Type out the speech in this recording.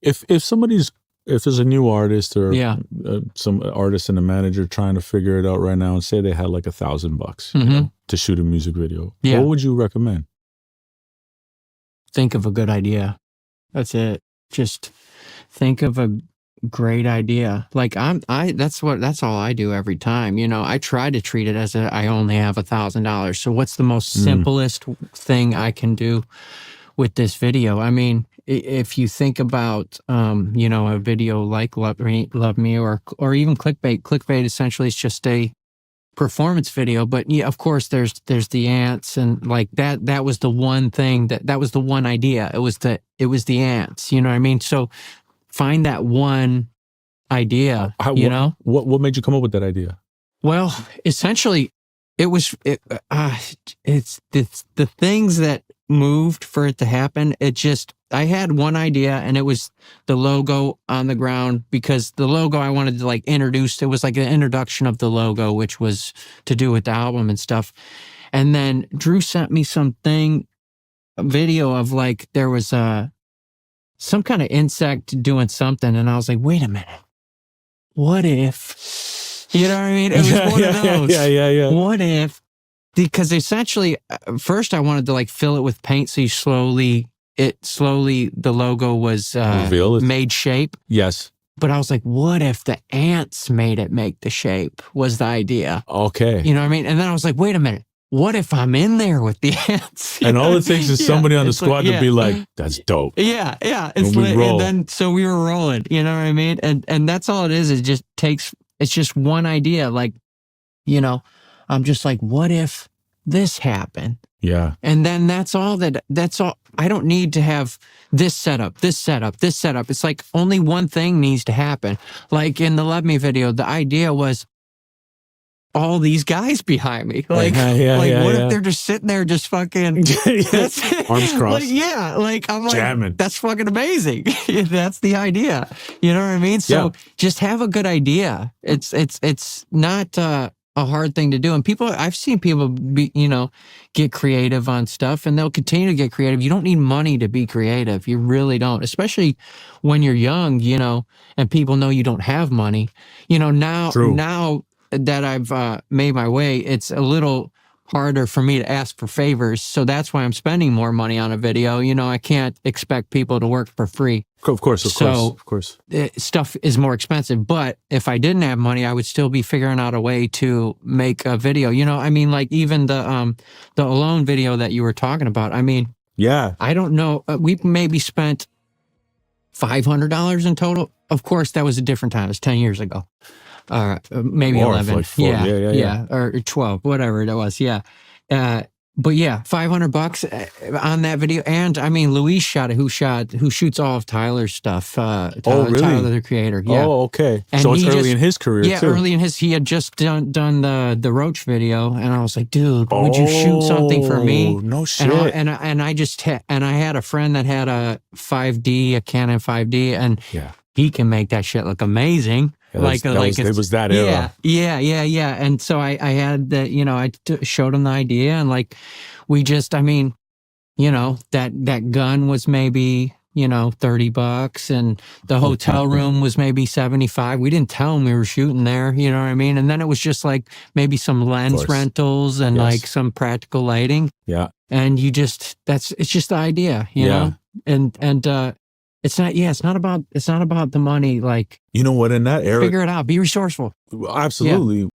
If somebody's, if there's a new artist or Yeah. Some artist and a manager trying to figure it out right now, and say they had like $1,000 you know, to shoot a music video, Yeah. what would you recommend? Think of a good idea. That's it. Just think of a great idea. Like that's all I do every time. You know, I try to treat it as I only have $1,000. So what's the most simplest thing I can do with this video? I mean, if you think about, you know, a video like Love Me, or even clickbait essentially is just a performance video. But yeah, of course there's the ants, and like that was the one thing that was the one idea. It was the ants, you know what I mean? So find that one idea, you know? What made you come up with that idea? Well, essentially it's the things that moved for it to happen. I had one idea, and it was the logo on the ground, because the logo I wanted to like introduce, it was like an introduction of the logo, which was to do with the album and stuff. And then Drew sent me a video of like, there was some kind of insect doing something. And I was like, wait a minute, what if, you know what I mean? It was one of those. Yeah. What if, because essentially first I wanted to like fill it with paint. So the logo was made shape. Yes. But I was like, what if the ants made it make the shape, was the idea. Okay. You know what I mean? And then I was like, wait a minute, what if I'm in there with the ants? And all it takes is somebody on the squad to be like, that's dope. Yeah. And we roll. And then, so we were rolling, you know what I mean? And that's all it is. It's just one idea. Like, you know, I'm just like, what if this happened? Yeah. And then that's all. I don't need to have this setup. It's like only one thing needs to happen. Like in the Love Me video, the idea was all these guys behind me. Like, what if they're just sitting there just fucking arms crossed? Like I'm like, jamming. That's fucking amazing. That's the idea. You know what I mean? So just have a good idea. It's not a hard thing to do. And I've seen people get creative on stuff, and they'll continue to get creative. You don't need money to be creative. You really don't, especially when you're young, you know, and people know you don't have money. You know, now that I've made my way, it's a little harder for me to ask for favors. So that's why I'm spending more money on a video. You know, I can't expect people to work for free. Of course. Stuff is more expensive. But if I didn't have money, I would still be figuring out a way to make a video. You know, I mean, like even the Alone video that you were talking about. I mean, I don't know. We maybe spent $500 in total. Of course, that was a different time. It was 10 years ago. Maybe more, 11. Like 4. Yeah. Or 12, whatever it was. Yeah. But yeah, $500 on that video. And I mean, Luis shot it, who shoots all of Tyler's stuff. Really? Tyler, the creator. Yeah. Oh, okay. And so it's early in his career, too. Yeah, early in he had just done the Roach video, and I was like, dude, would you shoot something for me? No shit. And I had a friend that had a Canon 5D, and he can make that shit look amazing. Yeah, it was that era. Yeah. And so I had that, you know, I showed him the idea, and like, we just, I mean, you know, that gun was maybe, you know, $30, and the hotel room was maybe $75. We didn't tell him we were shooting there, you know what I mean? And then it was just like maybe some lens rentals and like some practical lighting. Yeah. And it's just the idea, you know? And it's not about the money. Like, you know what, in that era, figure it out, be resourceful. Absolutely.